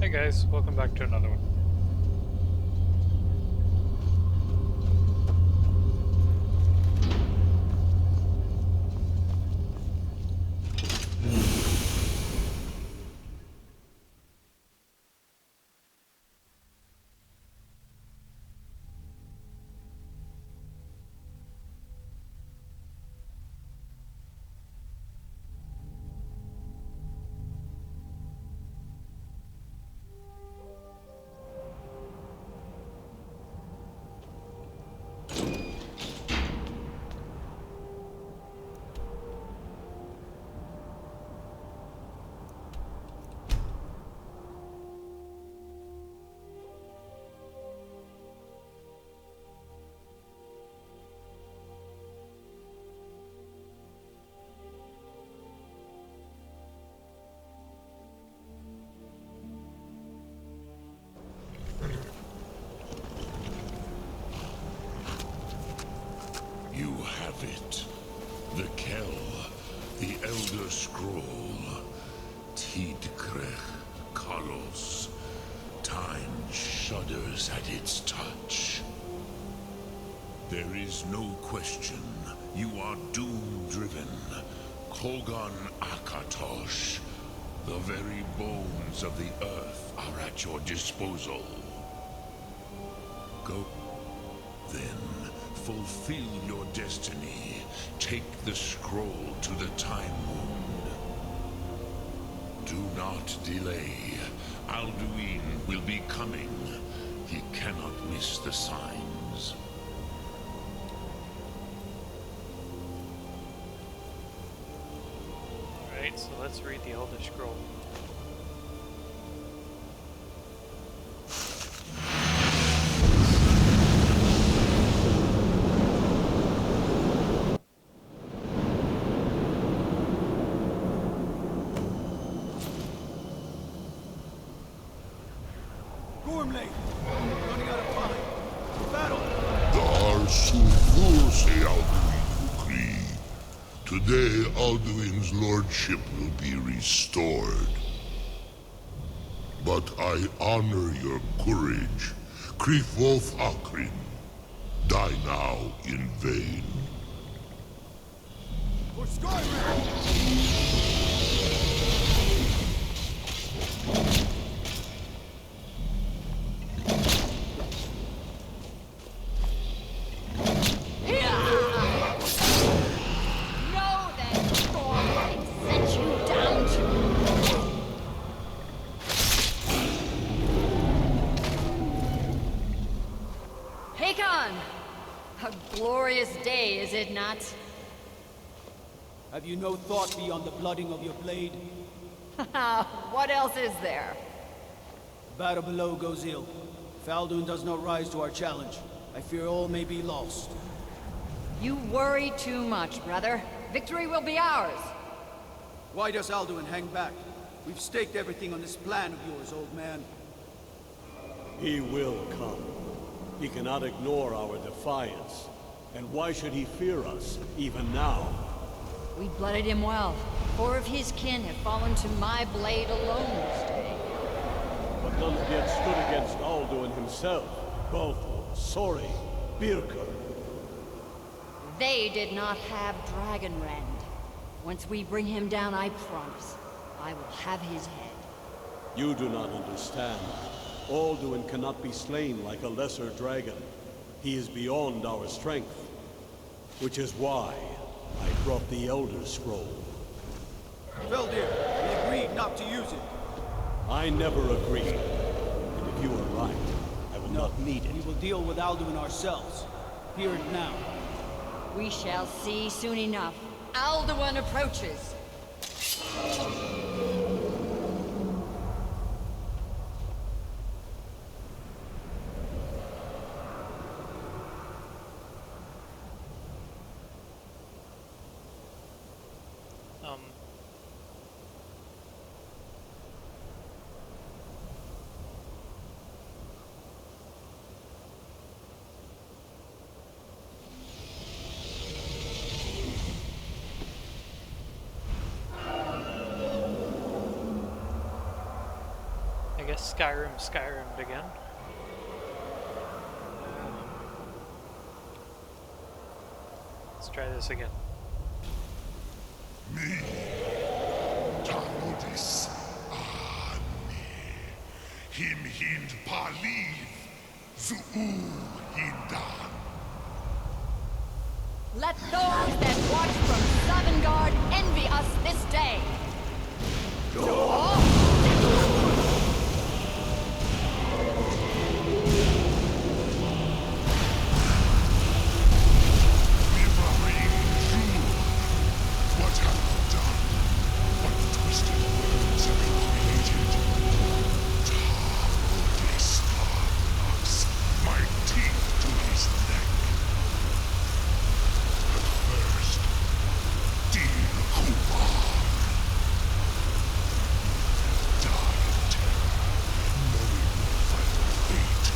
Hey guys, welcome back to another one. You have it. The Kell, the Elder Scroll. Tidkrech Kalos. Time shudders at its touch. There is no question. You are doom-driven. Kogan Akatosh. The very bones of the earth are at your disposal. Go, then. Fulfill your destiny. Take the scroll to the Time Moon. Do not delay. Alduin will be coming. He cannot miss the signs. Alright, so let's read the Elder Scroll. Gormley! Running out of time. Battle! Dar Sulfurse Alduin Ukri. Today Alduin's lordship will be restored. But I honor your courage. Krifwolf Akrin. Die now in vain. For Skyrim! Know that Thorn sent you down to... Hakon! A glorious day, is it not? Have you no thought beyond the blooding of your blade? What else is there? The battle below goes ill. If Alduin does not rise to our challenge, I fear all may be lost. You worry too much, brother. Victory will be ours. Why does Alduin hang back? We've staked everything on this plan of yours, old man. He will come. He cannot ignore our defiance. And why should he fear us, even now? We blooded him well. 4 of his kin have fallen to my blade alone this day. But none have yet stood against Alduin himself. Balthor, Sori, Birka. They did not have Dragonrend. Once we bring him down, I promise, I will have his head. You do not understand. Alduin cannot be slain like a lesser dragon. He is beyond our strength. Which is why I brought the Elder Scroll. Veldir, we agreed not to use it. I never agreed. And if you are right, I will not need We it. will deal with Alduin ourselves. Here and now. We shall see soon enough. Alduin approaches. Um, I guess Skyrim'd again. Let's try this again. Me, Taludis, me, him hind paliv, zuu hindan. Let those that watch from Sovngarde envy us this day. What have you done? What twisted words have you created? Taludis knocks my teeth to his neck. But first, dear Kumar, die in terror, knowing your final fate.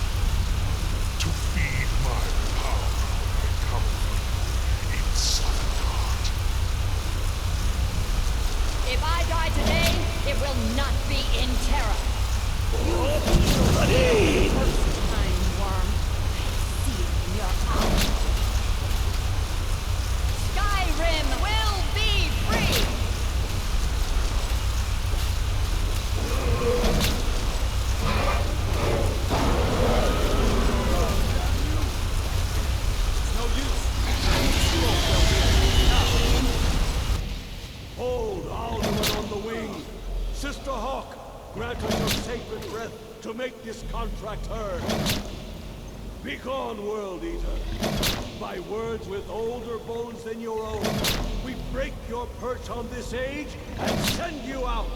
To feed my power when I come for you in Sovngarde. If I die today, it will not be in terror. First time, worm. I see it in your eyes. Skyrim will be free! No use. Hold Alderman on the wing! Sister Hawk, grant us your sacred breath to make this contract heard. Begone, World Eater! By words with older bones than your own, we break your perch on this age and send you out!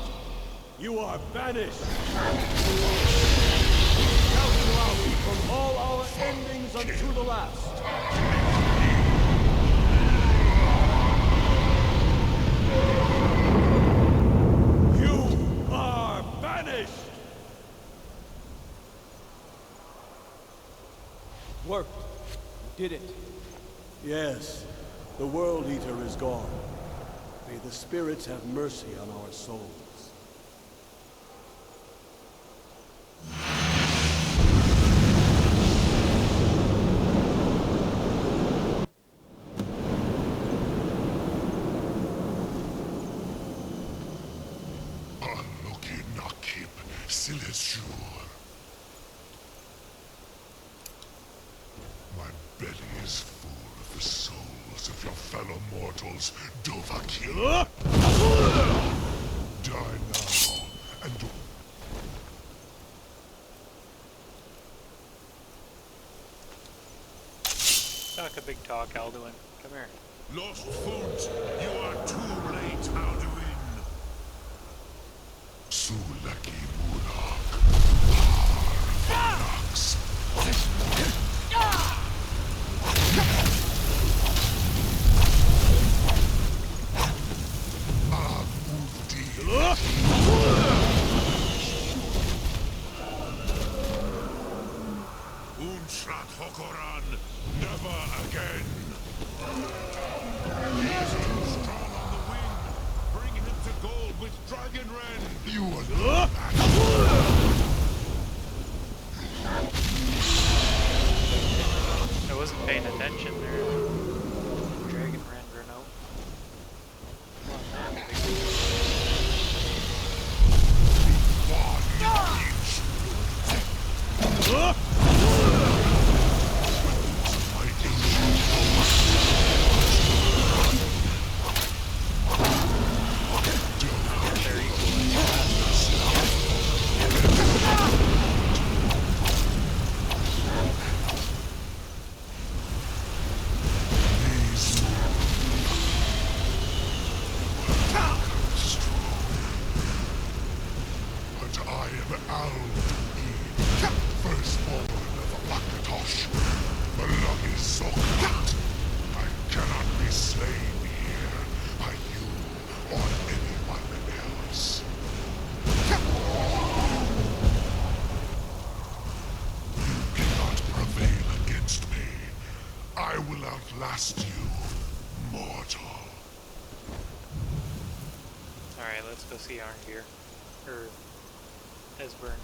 You are banished! We count you out from all our endings unto the last! You are banished! Worked. You did it. Yes, the World Eater is gone. May the spirits have mercy on our souls. Aloki nakib silesur. My belly is full of the souls of your fellow mortals, Dovahkiin. Die now, and Talk a big talk, Alduin. Come here. Lost Foot, you are too late, Alduin. Sulaki Murak, Harvanax. Unshrat Hokoran, never again. He is too strong on the wing. Bring him to gold with Dragon Rend. You are I wasn't paying attention there. Dragon ran Renault. Come on, man. They're equal. But I am Alduin, firstborn of Akatosh. The lung is so hot. I cannot be slain here by you or anyone else. You cannot prevail against me. I will outlast you, mortal. Alright, let's go see Arngeir. Or Esbern.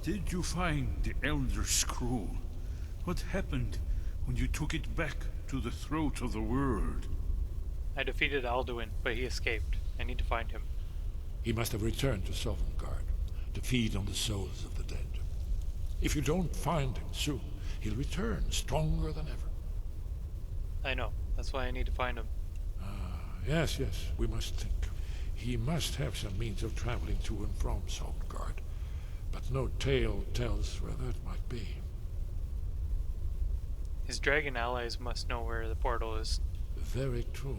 Did you find the Elder Scroll? What happened when you took it back to the throat of the world? I defeated Alduin, but he escaped. I need to find him. He must have returned to Sovngarde to feed on the souls of the dead. If you don't find him soon, he'll return stronger than ever. I know. That's why I need to find him. Yes, we must think. He must have some means of traveling to and from Sovngarde, but no tale tells where that might be. His dragon allies must know where the portal is. Very true.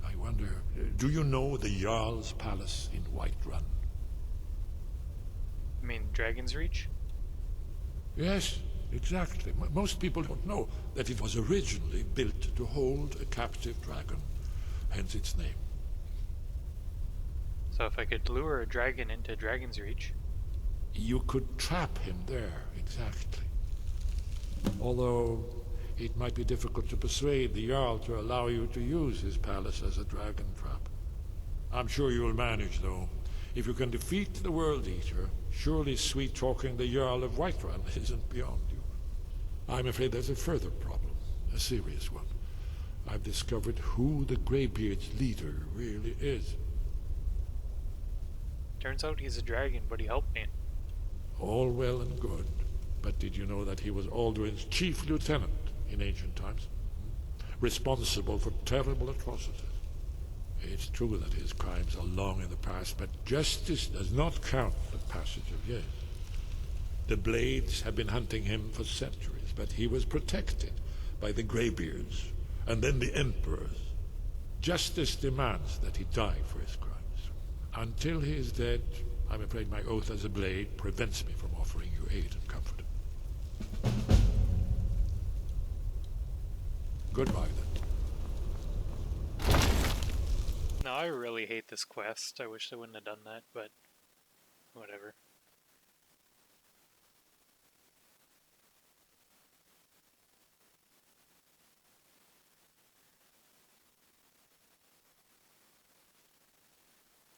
I wonder, do you know the Jarl's palace in Whiterun? I mean, Dragon's Reach? Yes, exactly. Most people don't know that it was originally built to hold a captive dragon, hence its name. So if I could lure a dragon into Dragon's Reach... You could trap him there, exactly. Although, it might be difficult to persuade the Jarl to allow you to use his palace as a dragon trap. I'm sure you'll manage, though. If you can defeat the World Eater, surely sweet-talking the Jarl of Whiterun isn't beyond you. I'm afraid there's a further problem, a serious one. I've discovered who the Greybeard's leader really is. Turns out he's a dragon, but he helped me. All well and good, but did you know that he was Alduin's chief lieutenant in ancient times? Responsible for terrible atrocities. It's true that his crimes are long in the past, but justice does not count the passage of years. The Blades have been hunting him for centuries, but he was protected by the Greybeards, and then the Emperors. Justice demands that he die for his crimes. Until he is dead, I'm afraid my oath as a Blade prevents me from offering you aid and comfort. Goodbye, then. Now, I really hate this quest. I wish I wouldn't have done that, but whatever.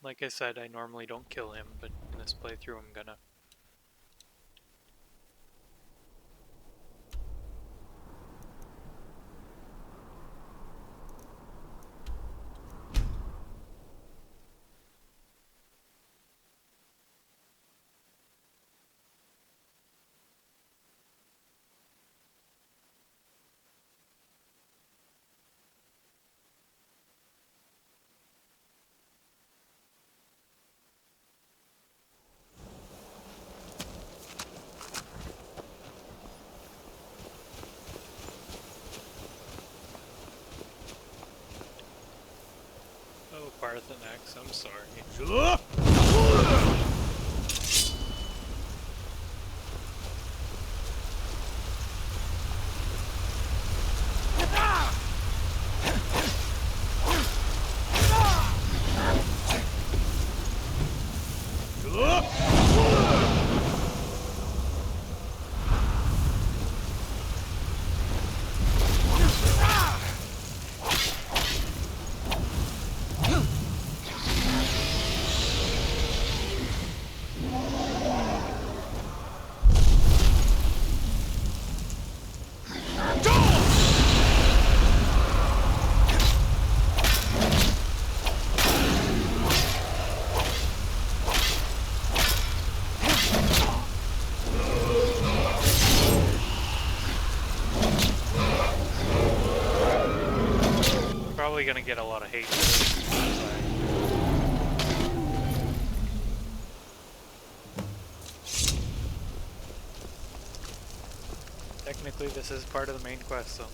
Like I said, I normally don't kill him, but in this playthrough I'm gonna. Oh, Parthenax, I'm sorry. Probably gonna get a lot of hate for this. Technically, this is part of the main quest, so.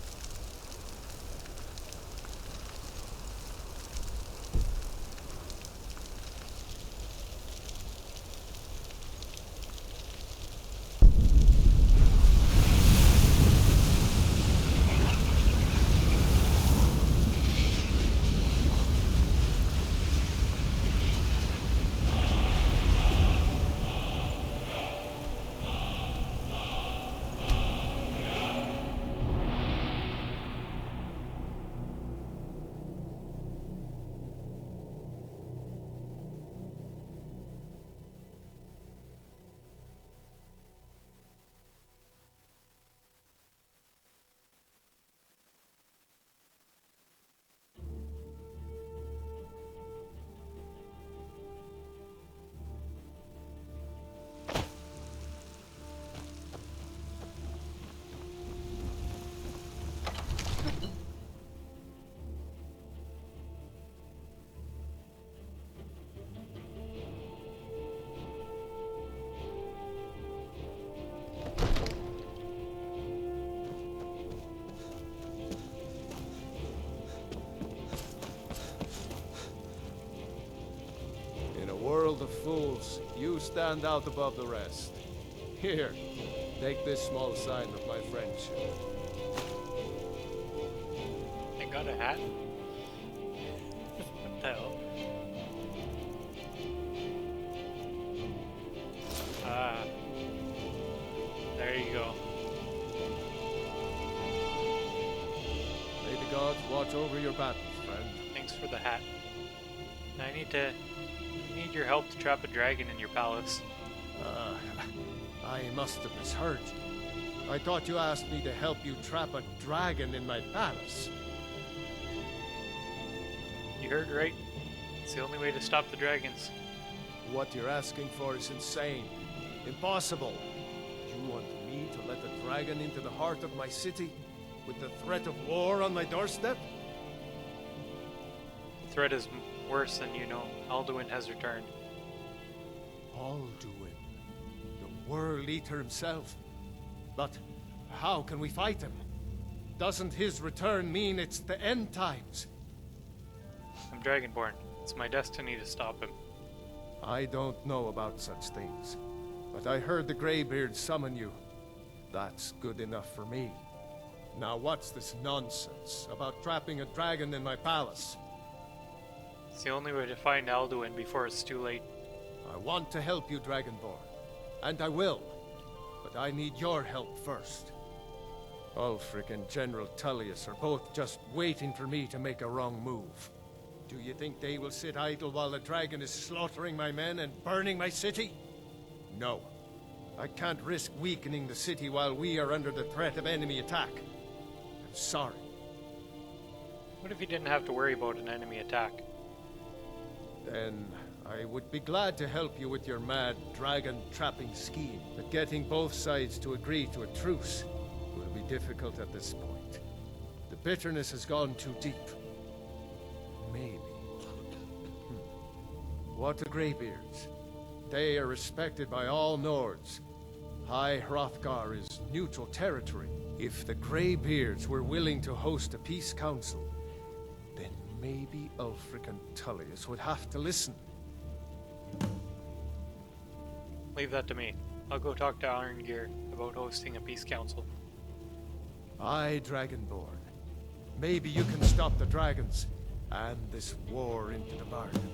world of fools, you stand out above the rest. Here, take this small sign of my friendship. I got a hat? What the hell? Ah. There you go. May the gods watch over your battles, friend. Thanks for the hat. I need your help to trap a dragon in your palace. I must have misheard you. I thought you asked me to help you trap a dragon in my palace. You heard right. It's the only way to stop the dragons. What you're asking for is insane. Impossible. You want me to let the dragon into the heart of my city? With the threat of war on my doorstep? The threat is worse than you know. Alduin has returned. Alduin, the World Eater himself. But how can we fight him? Doesn't his return mean it's the end times? I'm Dragonborn. It's my destiny to stop him. I don't know about such things, but I heard the Greybeard summon you. That's good enough for me. Now what's this nonsense about trapping a dragon in my palace? It's the only way to find Alduin before it's too late. I want to help you, Dragonborn. And I will. But I need your help first. Ulfric and General Tullius are both just waiting for me to make a wrong move. Do you think they will sit idle while the dragon is slaughtering my men and burning my city? No. I can't risk weakening the city while we are under the threat of enemy attack. I'm sorry. What if you didn't have to worry about an enemy attack? Then I would be glad to help you with your mad dragon-trapping scheme, but getting both sides to agree to a truce will be difficult at this point. The bitterness has gone too deep. Maybe. What of Greybeards? They are respected by all Nords. High Hrothgar is neutral territory. If the Greybeards were willing to host a peace council, then maybe Ulfric and Tullius would have to listen. Leave that to me. I'll go talk to Irongear about hosting a peace council. Aye, Dragonborn. Maybe you can stop the dragons and this war into the bargain.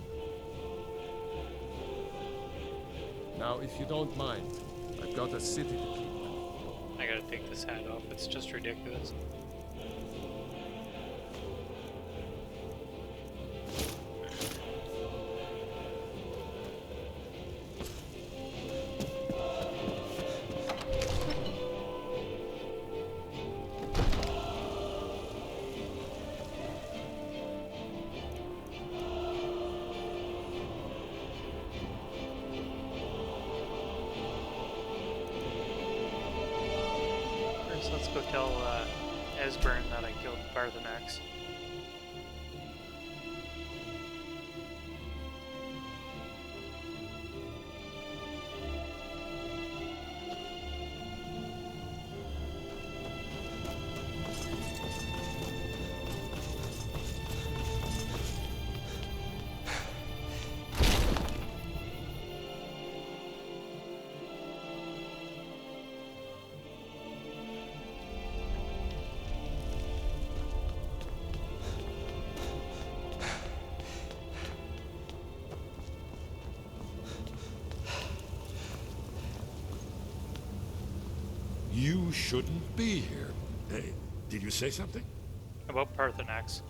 Now, if you don't mind, I've got a city to keep. I gotta take this hat off. It's just ridiculous. First, let's go tell Esbern that I killed Parthenax. You shouldn't be here. Did you say something? About Parthenax.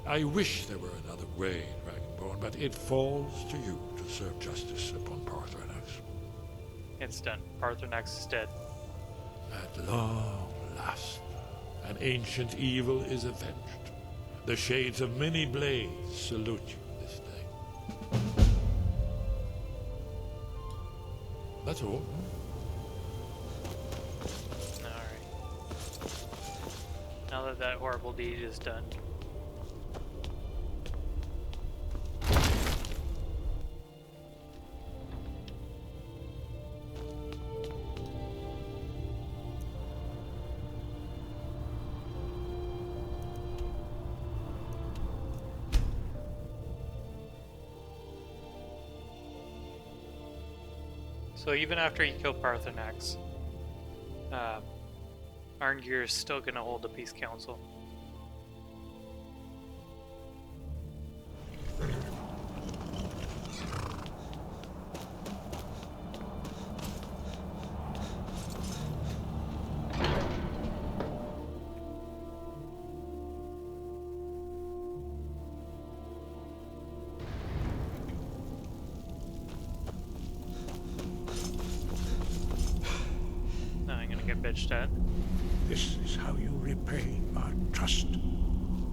I wish there were another way, Dragonborn, but it falls to you to serve justice upon Parthenax. It's done. Parthenax is dead. At long last, an ancient evil is avenged. The shades of many blades salute you this day. That's all. Alright. Now that that horrible deed is done. So even after you kill Parthenax, Arngir is still gonna hold a peace council. Now I'm gonna get bitched at. This is how you repay our trust.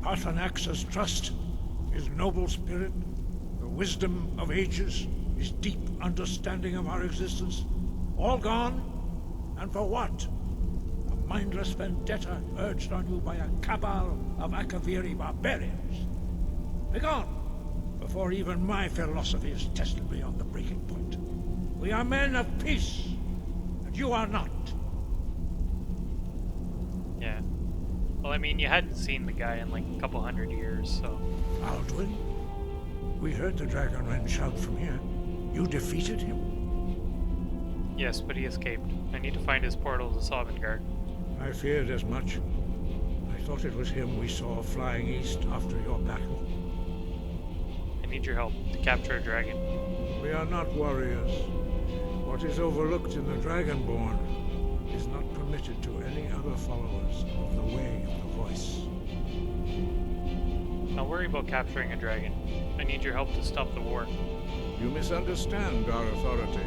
Parthenax's trust, his noble spirit, the wisdom of ages, his deep understanding of our existence, all gone? And for what? A mindless vendetta urged on you by a cabal of Akaviri barbarians. Begone, before even my philosophy is tested beyond the breaking point. We are men of peace, and you are not. Yeah. Well, I mean, you hadn't seen the guy in like a couple hundred years, so... Alduin? We heard the Dragonren shout from here. You defeated him? Yes, but he escaped. I need to find his portal to Sovngarde. I feared as much. I thought it was him we saw flying east after your battle. I need your help to capture a dragon. We are not warriors. What is overlooked in the Dragonborn is not permitted to any other followers of the Way of the Voice. I'll worry about capturing a dragon. I need your help to stop the war. You misunderstand our authority.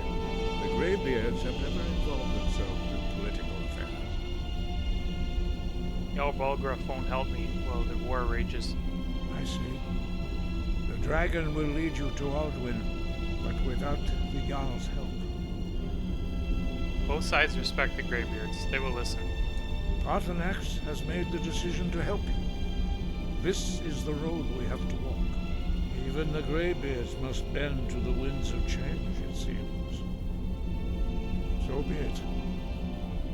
The Greybeards have never involved themselves in political affairs. Jarl Balgruuf won't help me while the war rages. I see. The dragon will lead you to Alduin, but without the Jarl's help. Both sides respect the Greybeards. They will listen. Parthenax has made the decision to help you. This is the road we have to walk. Even the Greybeards must bend to the winds of change, it seems. So be it.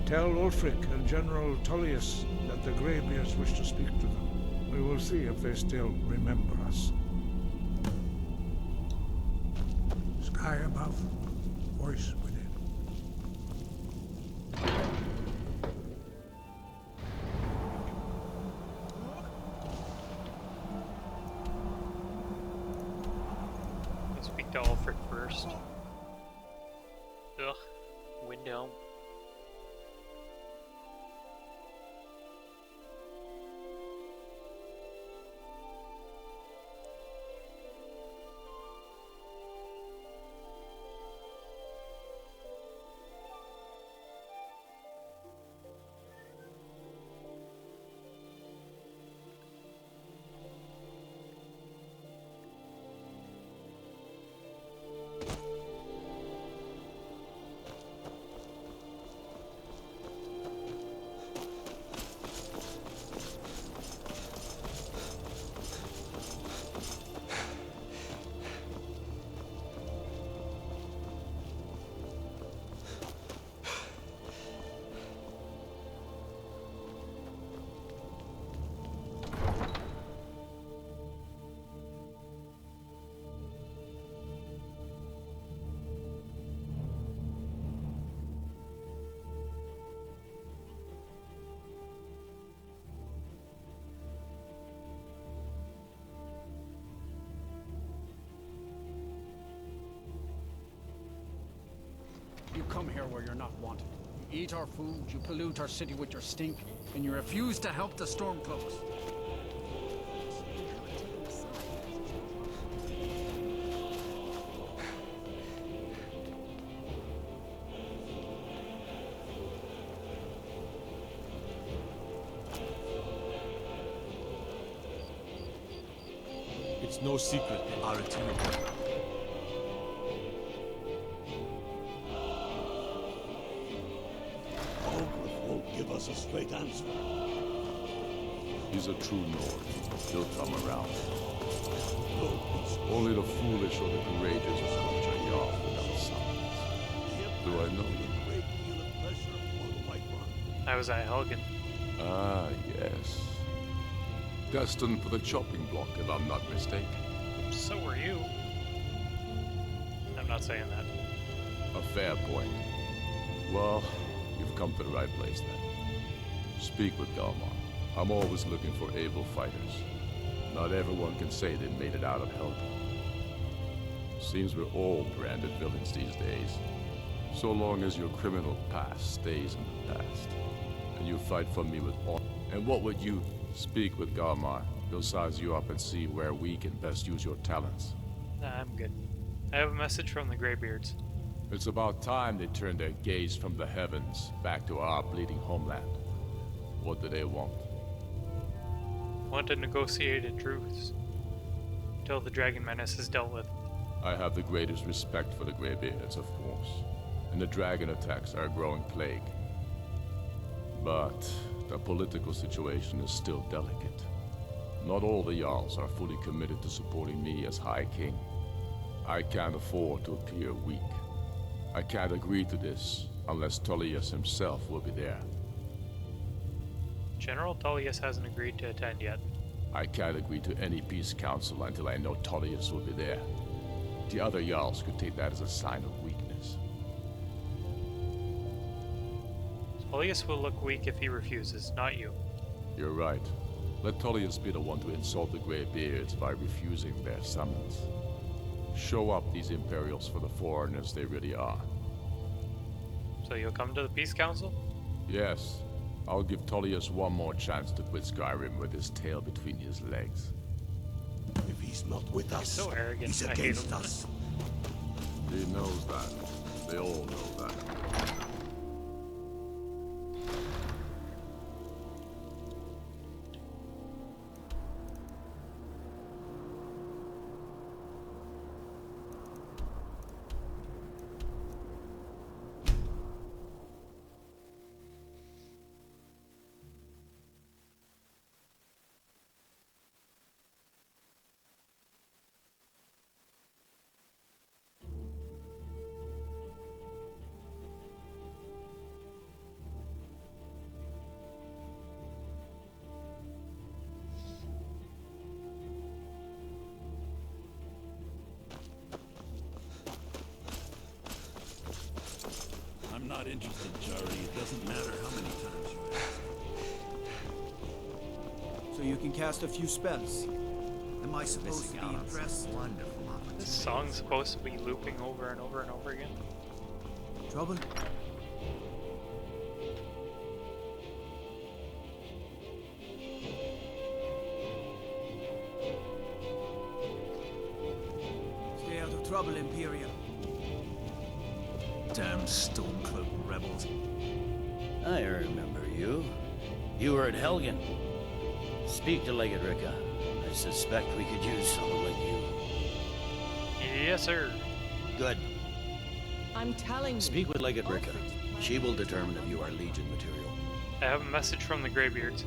Tell Ulfric and General Tullius that the Greybeards wish to speak to them. We will see if they still remember us. Sky above, voice within. Let's speak to Ulfric first. Ugh, window. You come here where you're not wanted. You eat our food, you pollute our city with your stink, and you refuse to help the Stormcloaks. It's no secret they are a terrible. Balgruuf won't give us a straight answer. He's a true Nord. He'll come around. No peace. Only the foolish or the courageous are sculpture Jarl without sons. Do I know you? A great deal of pleasure for the White One. I was at Helgen. Ah, yes. Destined for the chopping block, if I'm not mistaken. So were you. I'm not saying that. A fair point. Well, you've come to the right place then. Speak with Galmar. I'm always looking for able fighters. Not everyone can say they made it out of Helgen. Seems we're all branded villains these days. So long as your criminal past stays in the past. And you fight for me with honor. And what would you speak with Galmar? He'll size you up and see where we can best use your talents. Nah, I'm good. I have a message from the Greybeards. It's about time they turned their gaze from the heavens back to our bleeding homeland. What do they want? Want a negotiated truce until the Dragon Menace is dealt with. I have the greatest respect for the Greybeards, of course. And the dragon attacks are a growing plague. But the political situation is still delicate. Not all the Jarls are fully committed to supporting me as High King. I can't afford to appear weak. I can't agree to this unless Tullius himself will be there. General Tullius hasn't agreed to attend yet. I can't agree to any peace council until I know Tullius will be there. The other Jarls could take that as a sign of weakness. Tullius will look weak if he refuses, not you. You're right. Let Tullius be the one to insult the Greybeards by refusing their summons. Show up these Imperials for the foreigners they really are. So you'll come to the Peace Council? Yes. I'll give Tullius one more chance to quit Skyrim with his tail between his legs. If he's not with us, so arrogant. he's I hate against him. us. He knows that. They all know that. I'm not interested, Jari. It doesn't matter how many times you ask. So you can cast a few spells. Am I supposed to be impressed? Wonderful. This song's supposed to be looping over and over and over again. Trouble? Stay out of trouble, Imperial. Damn Stormcloak rebels. I remember you. You were at Helgen. Speak to Legate Ricka. I suspect we could use someone like you. Yes, sir. Good. I'm telling you. Speak with Legate Ricka. She will determine if you are Legion material. I have a message from the Greybeards.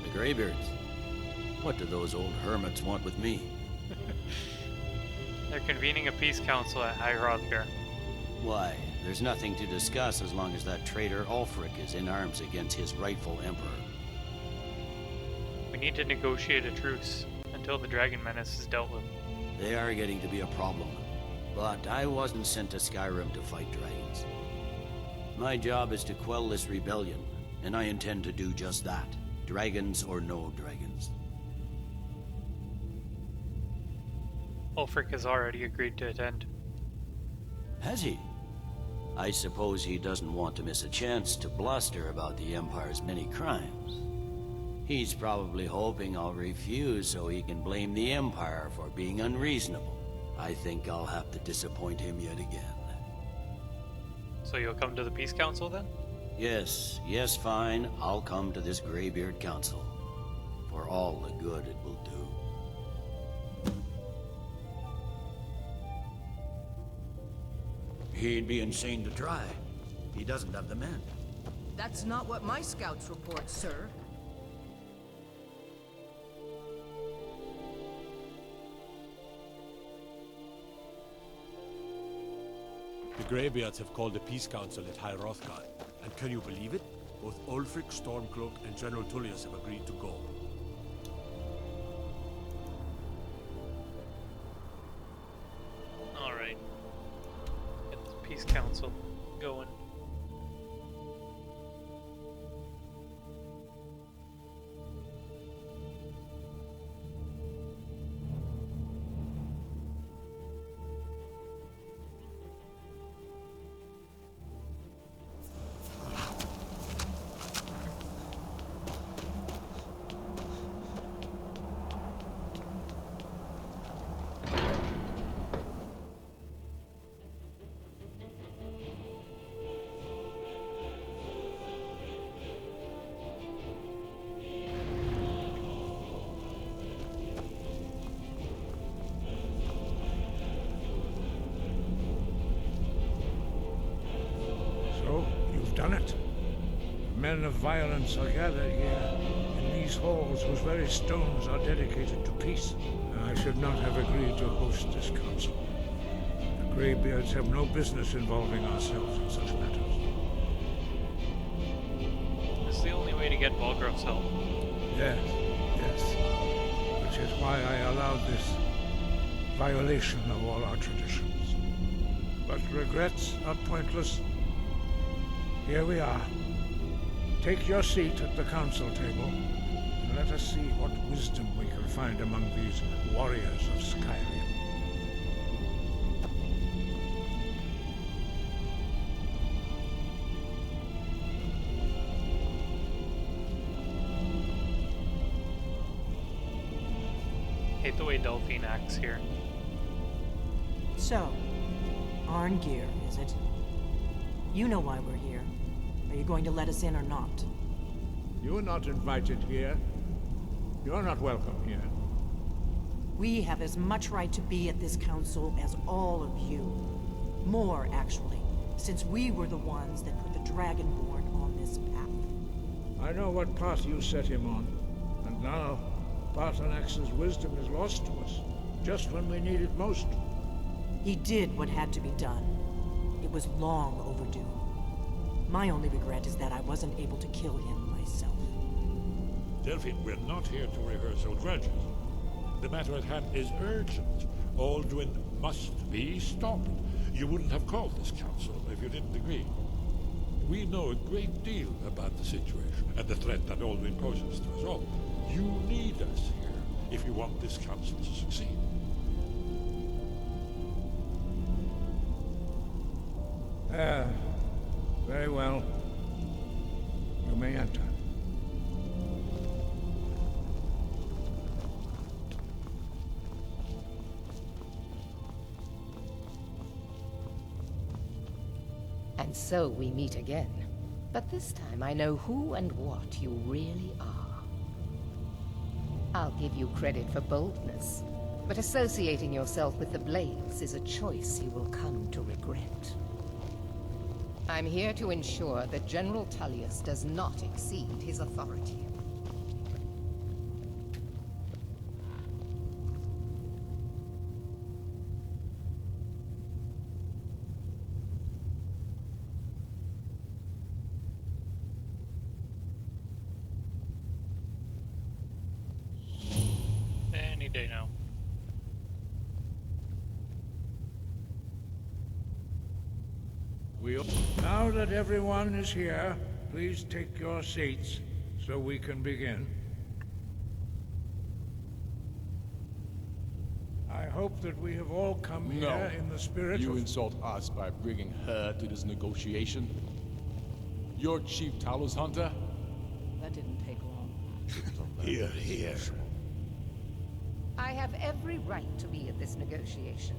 The Greybeards? What do those old hermits want with me? They're convening a peace council at High Hrothgar. Why? There's nothing to discuss as long as that traitor Ulfric is in arms against his rightful emperor. We need to negotiate a truce until the Dragon Menace is dealt with. They are getting to be a problem. But I wasn't sent to Skyrim to fight dragons. My job is to quell this rebellion, and I intend to do just that. Dragons or no dragons. Ulfric has already agreed to attend. Has he? I suppose he doesn't want to miss a chance to bluster about the Empire's many crimes. He's probably hoping I'll refuse so he can blame the Empire for being unreasonable. I think I'll have to disappoint him yet again. So you'll come to the Peace Council then? Yes, fine. I'll come to this Greybeard Council. For all the good it will do. He'd be insane to try. He doesn't have the men. That's not what my scouts report, sir. The Greybeards have called a peace council at High Hrothgar, and can you believe it? Both Ulfric, Stormcloak, and General Tullius have agreed to go. Alright. Get this Peace Council going. So, you've done it. Men of violence are gathered here, in these halls whose very stones are dedicated to peace. I should not have agreed to host this council. The Greybeards have no business involving ourselves in such matters. This is the only way to get Volgrov's help. Yes, yes. Which is why I allowed this violation of all our traditions. But regrets are pointless. Here we are. Take your seat at the council table, and let us see what wisdom we can find among these warriors of Skyrim. Hate the way Delphine acts here. So, Arngeir, is it? You know why we're here. Are you going to let us in or not? You are not invited here. You're not welcome here. We have as much right to be at this council as all of you. More, actually, since we were the ones that put the Dragonborn on this path. I know what path you set him on, and now Paarthurnax's wisdom is lost to us, just when we need it most. He did what had to be done. It was long overdue. My only regret is that I wasn't able to kill him myself. Delphine, we're not here to rehearse old grudges. The matter at hand is urgent. Alduin must be stopped. You wouldn't have called this council if you didn't agree. We know a great deal about the situation and the threat that Alduin poses to us all. You need us here if you want this council to succeed. Very well. You may enter. And so we meet again. But this time I know who and what you really are. I'll give you credit for boldness, but associating yourself with the Blades is a choice you will come to regret. I'm here to ensure that General Tullius does not exceed his authority. Any day now. Now that everyone is here, please take your seats so we can begin. I hope that we have all come here in the spirit You of... insult us by bringing her to this negotiation? You're Chief Talos Hunter? That didn't take long. Here, here. I have every right to be at this negotiation.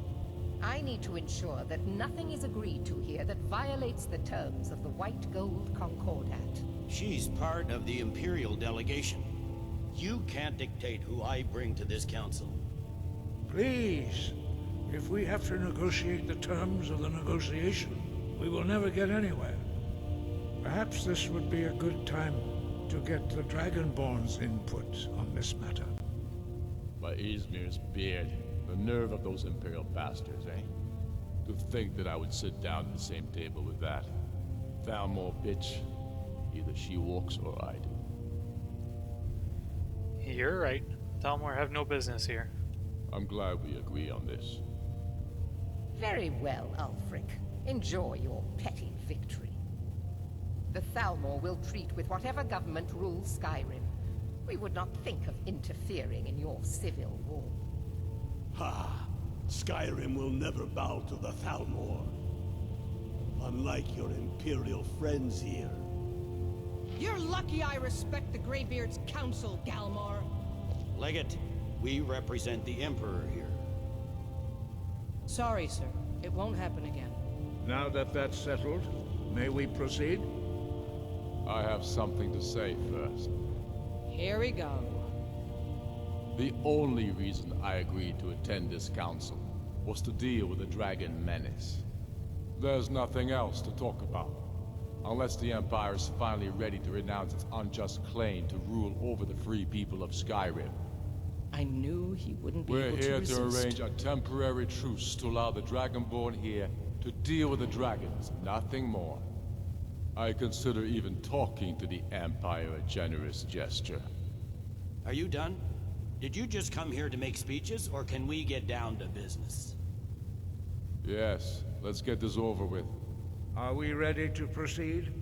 I need to ensure that nothing is agreed to here that violates the terms of the White Gold Concordat. She's part of the Imperial delegation. You can't dictate who I bring to this council. Please, if we have to negotiate the terms of the negotiation, we will never get anywhere. Perhaps this would be a good time to get the Dragonborn's input on this matter. By Izmir's beard. The nerve of those Imperial bastards, eh? To think that I would sit down at the same table with that. Thalmor bitch. Either she walks or I do. You're right. Thalmor have no business here. I'm glad we agree on this. Very well, Ulfric. Enjoy your petty victory. The Thalmor will treat with whatever government rules Skyrim. We would not think of interfering in your civil war. Ha! Skyrim will never bow to the Thalmor. Unlike your Imperial friends here. You're lucky I respect the Greybeard's counsel, Galmar. Legate, we represent the Emperor here. Sorry, sir. It won't happen again. Now that that's settled, may we proceed? I have something to say first. Here we go. The only reason I agreed to attend this council was to deal with the Dragon Menace. There's nothing else to talk about. Unless the Empire is finally ready to renounce its unjust claim to rule over the free people of Skyrim. I knew he wouldn't be We're able to here resist. to arrange a temporary truce to allow the Dragonborn here to deal with the dragons, nothing more. I consider even talking to the Empire a generous gesture. Are you done? Did you just come here to make speeches, or can we get down to business? Yes, let's get this over with. Are we ready to proceed?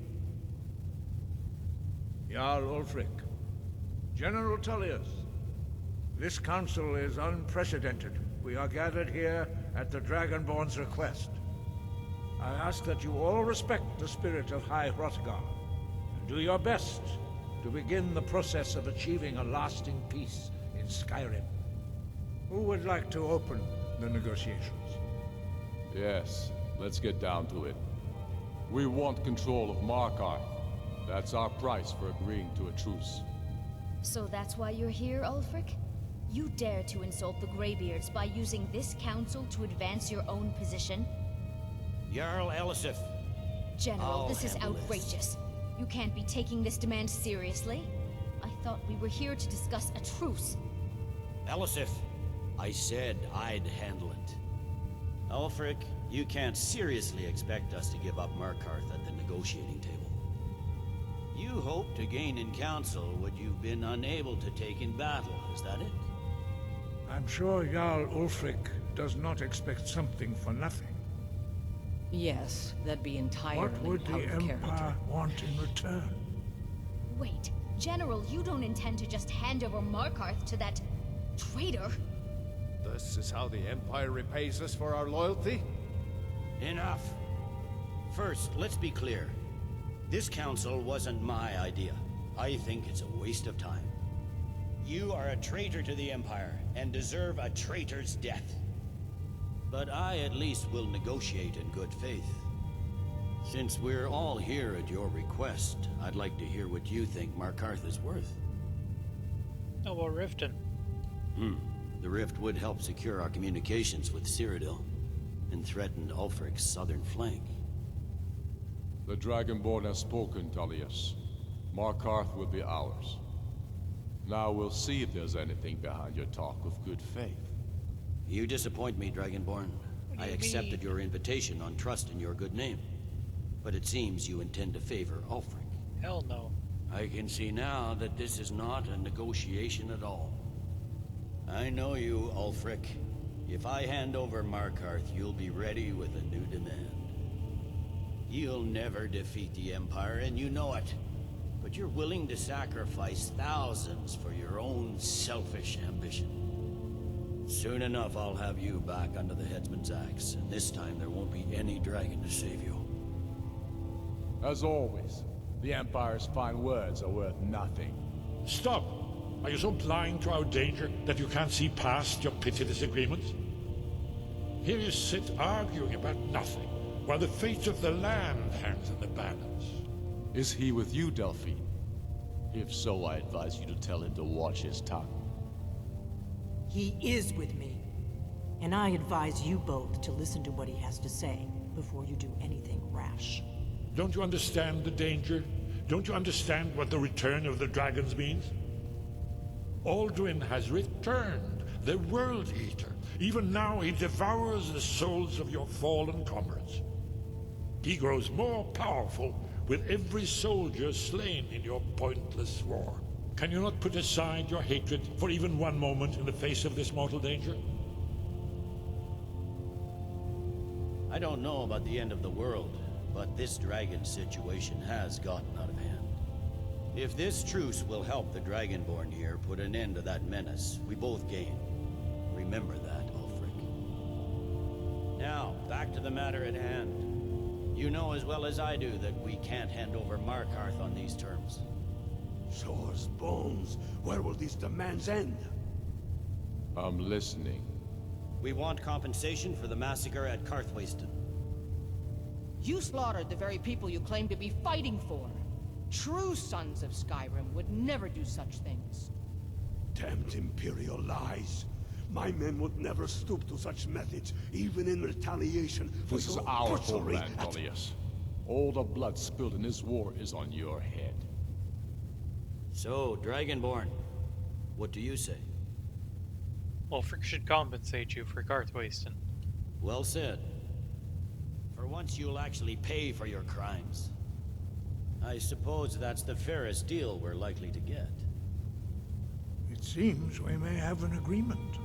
Jarl Ulfric, General Tullius, this council is unprecedented. We are gathered here at the Dragonborn's request. I ask that you all respect the spirit of High Hrothgar, and do your best to begin the process of achieving a lasting peace in Skyrim. Who would like to open the negotiations? Yes, let's get down to it. We want control of Markarth. That's our price for agreeing to a truce. So that's why you're here, Ulfric? You dare to insult the Greybeards by using this council to advance your own position? Jarl Elisif. General, I'll this is handle this. outrageous. You can't be taking this demand seriously. I thought we were here to discuss a truce. Elisif, I said I'd handle it. Ulfric, you can't seriously expect us to give up Markarth at the negotiating table. You hoped to gain in council what you've been unable to take in battle, is that it? I'm sure Jarl Ulfric does not expect something for nothing. Yes, that'd be entirely What would the out of Empire character. want in return? Wait, General, you don't intend to just hand over Markarth to that traitor? This is how the Empire repays us for our loyalty? Enough. First, let's be clear. This council wasn't my idea. I think it's a waste of time. You are a traitor to the Empire, and deserve a traitor's death. But I at least will negotiate in good faith. Since we're all here at your request, I'd like to hear what you think Markarth is worth. How about Riften? The rift would help secure our communications with Cyrodiil, and threatened Ulfric's southern flank. The Dragonborn has spoken, Tullius. Markarth will be ours. Now we'll see if there's anything behind your talk of good faith. You disappoint me, Dragonborn. I accepted your invitation on trust in your good name. But it seems you intend to favor Ulfric. Hell no. I can see now that this is not a negotiation at all. I know you, Ulfric. If I hand over Markarth, you'll be ready with a new demand. You'll never defeat the Empire, and you know it. But you're willing to sacrifice thousands for your own selfish ambition. Soon enough, I'll have you back under the headsman's axe, and this time there won't be any dragon to save you. As always, the Empire's fine words are worth nothing. Stop! Are you so blind to our danger that you can't see past your pitiless agreements? Here you sit arguing about nothing, while the fate of the land hangs in the balance. Is he with you, Delphine? If so, I advise you to tell him to watch his tongue. He is with me. And I advise you both to listen to what he has to say before you do anything rash. Don't you understand the danger? Don't you understand what the return of the dragons means? Alduin has returned, the World Eater. Even now he devours the souls of your fallen comrades. He grows more powerful with every soldier slain in your pointless war. Can you not put aside your hatred for even one moment in the face of this mortal danger? I don't know about the end of the world, but this dragon situation has gotten out of hand. If this truce will help the Dragonborn here put an end to that menace, we both gain. Remember that, Ulfric. Now, back to the matter at hand. You know as well as I do that we can't hand over Markarth on these terms. Swords, bones, where will these demands end? I'm listening. We want compensation for the massacre at Karthwasten. You slaughtered the very people you claim to be fighting for. True sons of Skyrim would never do such things. Damned Imperial lies. My men would never stoop to such methods, even in retaliation for This is your our butchery homeland, Tullius. All the blood spilled in this war is on your head. So, Dragonborn, what do you say? Ulfric should compensate you for Karthwasten. Well said. For once you'll actually pay for your crimes. I suppose that's the fairest deal we're likely to get. It seems we may have an agreement.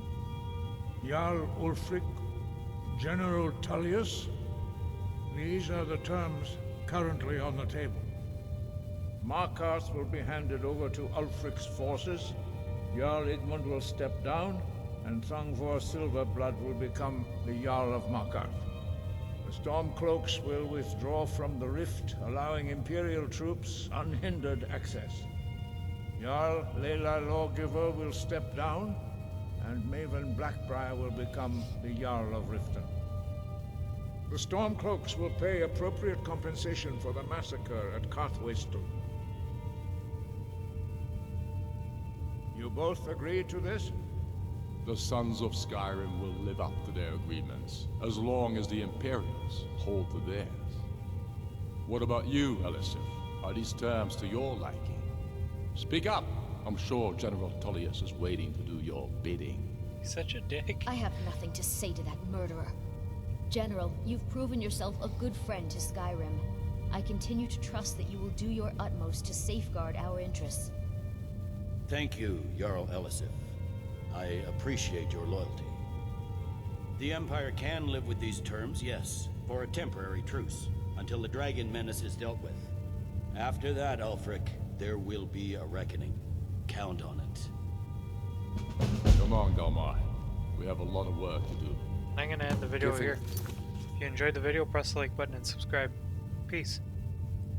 Jarl Ulfric, General Tullius, these are the terms currently on the table. Markarth will be handed over to Ulfric's forces, Jarl Igmund will step down, and Thangvor Silverblood will become the Jarl of Markarth. The Stormcloaks will withdraw from the rift, allowing Imperial troops unhindered access. Jarl Leila Lawgiver will step down, and Maven Blackbriar will become the Jarl of Riften. The Stormcloaks will pay appropriate compensation for the massacre at Karthwasten. You both agree to this? The Sons of Skyrim will live up to their agreements, as long as the Imperials hold to theirs. What about you, Elisif? Are these terms to your liking? Speak up! I'm sure General Tullius is waiting to do your bidding. He's such a dick. I have nothing to say to that murderer. General, you've proven yourself a good friend to Skyrim. I continue to trust that you will do your utmost to safeguard our interests. Thank you, Jarl Elisif. I appreciate your loyalty. The Empire can live with these terms, yes, for a temporary truce, until the dragon menace is dealt with. After that, Ulfric, there will be a reckoning. Count on it. Come on, Galmar. We have a lot of work to do. I'm gonna end the video here. If you enjoyed the video, press the like button and subscribe. Peace.